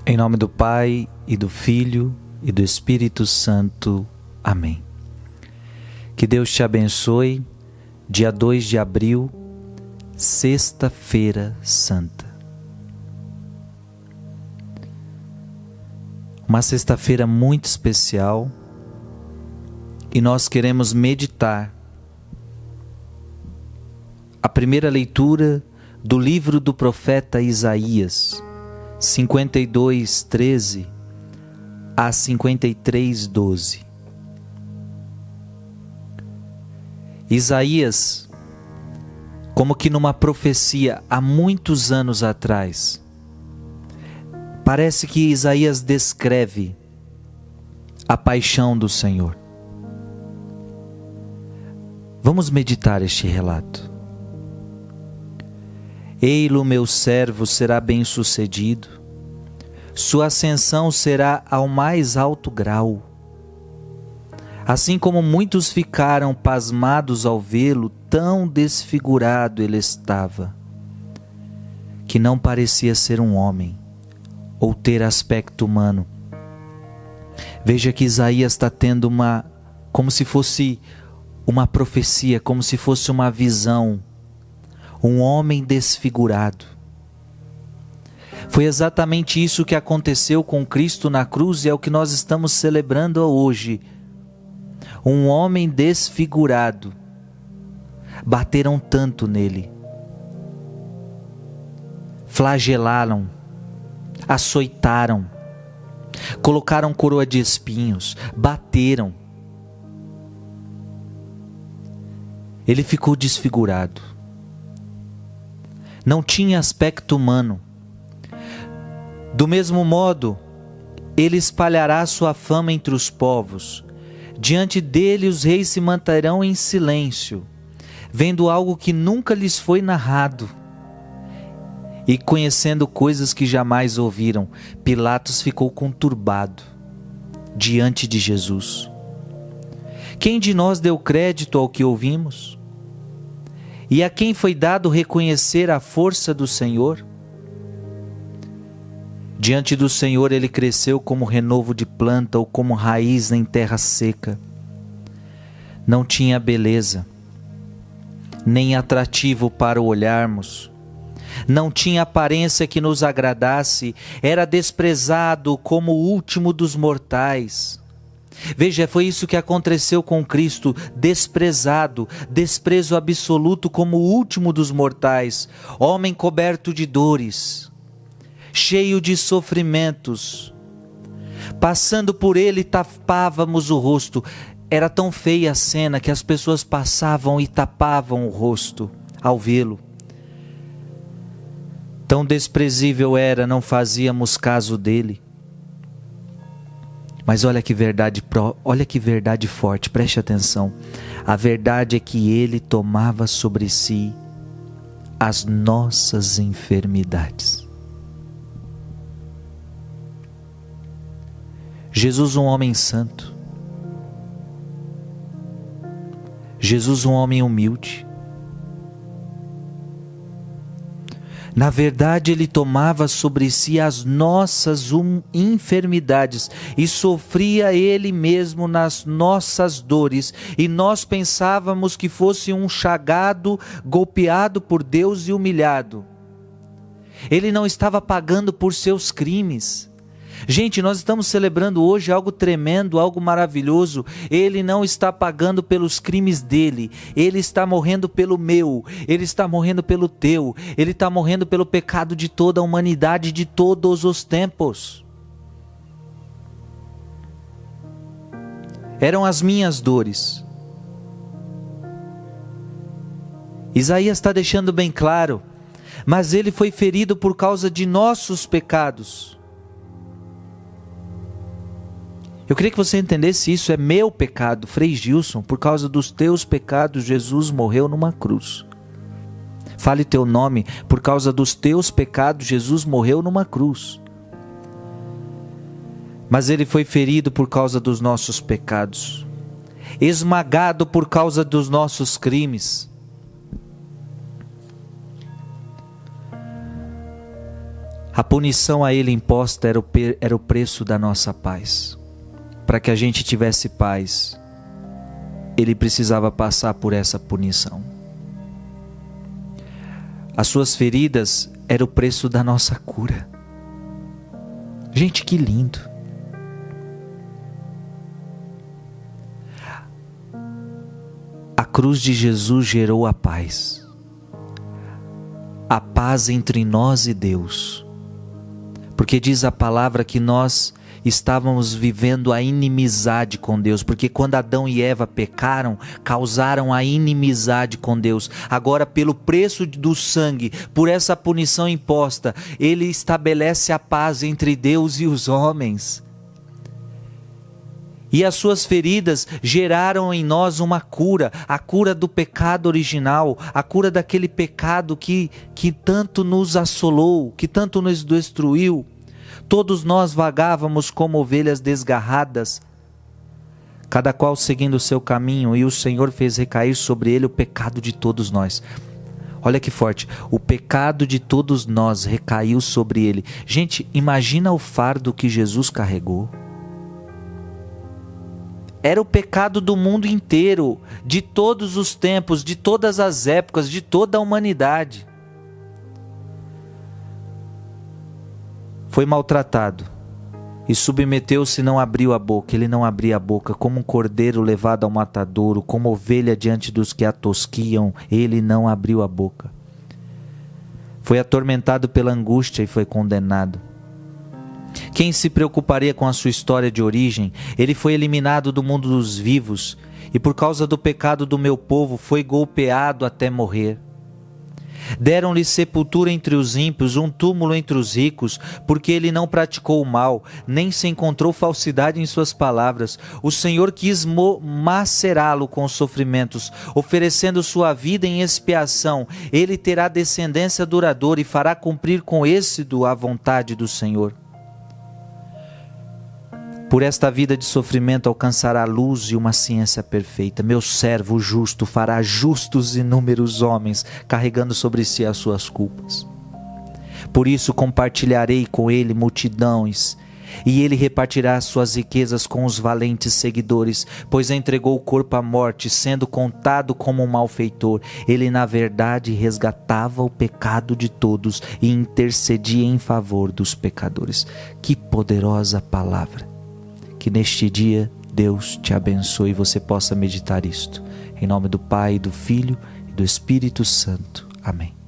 Em nome do Pai, e do Filho, e do Espírito Santo. Amém. Que Deus te abençoe. Dia 2 de abril, Sexta-feira Santa. Uma sexta-feira muito especial e nós queremos meditar a primeira leitura do livro do profeta Isaías, 52:13 a 53:12. Isaías, como que numa profecia há muitos anos atrás, parece que Isaías descreve a paixão do Senhor. Vamos meditar este relato. Ei-lo, meu servo, será bem-sucedido, sua ascensão será ao mais alto grau. Assim como muitos ficaram pasmados ao vê-lo, tão desfigurado ele estava, que não parecia ser um homem, ou ter aspecto humano. Veja que Isaías está tendo como se fosse uma profecia, como se fosse uma visão. Um homem desfigurado. Foi exatamente isso que aconteceu com Cristo na cruz e é o que nós estamos celebrando hoje. Um homem desfigurado. Bateram tanto nele. Flagelaram. Açoitaram. Colocaram coroa de espinhos. Bateram. Ele ficou desfigurado. Não tinha aspecto humano. Do mesmo modo, ele espalhará sua fama entre os povos. Diante dele os reis se manterão em silêncio, vendo algo que nunca lhes foi narrado e conhecendo coisas que jamais ouviram. Pilatos ficou conturbado diante de Jesus. Quem de nós deu crédito ao que ouvimos? E a quem foi dado reconhecer a força do Senhor? Diante do Senhor ele cresceu como renovo de planta ou como raiz em terra seca. Não tinha beleza, nem atrativo para o olharmos. Não tinha aparência que nos agradasse. Era desprezado como o último dos mortais. Veja, foi isso que aconteceu com Cristo, desprezado, desprezo absoluto como o último dos mortais, homem coberto de dores, cheio de sofrimentos. Passando por ele tapávamos o rosto. Era tão feia a cena que as pessoas passavam e tapavam o rosto ao vê-lo. Tão desprezível era, não fazíamos caso dele. Mas olha que verdade forte, preste atenção. A verdade é que ele tomava sobre si as nossas enfermidades. Jesus, um homem santo. Jesus, um homem humilde. Na verdade, ele tomava sobre si as nossas enfermidades e sofria ele mesmo nas nossas dores. E nós pensávamos que fosse um chagado, golpeado por Deus e humilhado. Ele não estava pagando por seus crimes. Gente, nós estamos celebrando hoje algo tremendo, algo maravilhoso. Ele não está pagando pelos crimes dele. Ele está morrendo pelo meu. Ele está morrendo pelo teu. Ele está morrendo pelo pecado de toda a humanidade, de todos os tempos. Eram as minhas dores. Isaías está deixando bem claro. Mas ele foi ferido por causa de nossos pecados. Eu queria que você entendesse isso, é meu pecado, Frei Gilson, por causa dos teus pecados, Jesus morreu numa cruz. Fale teu nome, por causa dos teus pecados, Jesus morreu numa cruz. Mas ele foi ferido por causa dos nossos pecados, esmagado por causa dos nossos crimes. A punição a ele imposta era o preço da nossa paz. Para que a gente tivesse paz, ele precisava passar por essa punição. As suas feridas eram o preço da nossa cura. Gente, que lindo! A cruz de Jesus gerou a paz entre nós e Deus, porque diz a palavra que nós estávamos vivendo a inimizade com Deus, porque quando Adão e Eva pecaram, causaram a inimizade com Deus. Agora, pelo preço do sangue, por essa punição imposta, ele estabelece a paz entre Deus e os homens. E as suas feridas geraram em nós uma cura, a cura do pecado original, a cura daquele pecado que tanto nos assolou, que tanto nos destruiu. Todos nós vagávamos como ovelhas desgarradas, cada qual seguindo o seu caminho, e o Senhor fez recair sobre ele o pecado de todos nós. Olha que forte, o pecado de todos nós recaiu sobre ele. Gente, imagina o fardo que Jesus carregou. Era o pecado do mundo inteiro, de todos os tempos, de todas as épocas, de toda a humanidade. Foi maltratado e submeteu-se, não abriu a boca. Ele não abria a boca, como um cordeiro levado ao matadouro, como ovelha diante dos que a tosquiam, ele não abriu a boca. Foi atormentado pela angústia e foi condenado. Quem se preocuparia com a sua história de origem? Ele foi eliminado do mundo dos vivos e por causa do pecado do meu povo foi golpeado até morrer. Deram-lhe sepultura entre os ímpios, um túmulo entre os ricos, porque ele não praticou o mal, nem se encontrou falsidade em suas palavras. O Senhor quis macerá-lo com os sofrimentos, oferecendo sua vida em expiação. Ele terá descendência duradoura e fará cumprir com êxito a vontade do Senhor. Por esta vida de sofrimento alcançará a luz e uma ciência perfeita. Meu servo justo fará justos inúmeros homens, carregando sobre si as suas culpas. Por isso compartilharei com ele multidões, e ele repartirá as suas riquezas com os valentes seguidores, pois entregou o corpo à morte, sendo contado como um malfeitor. Ele, na verdade, resgatava o pecado de todos e intercedia em favor dos pecadores. Que poderosa palavra! Que neste dia Deus te abençoe e você possa meditar isto. Em nome do Pai, do Filho e do Espírito Santo. Amém.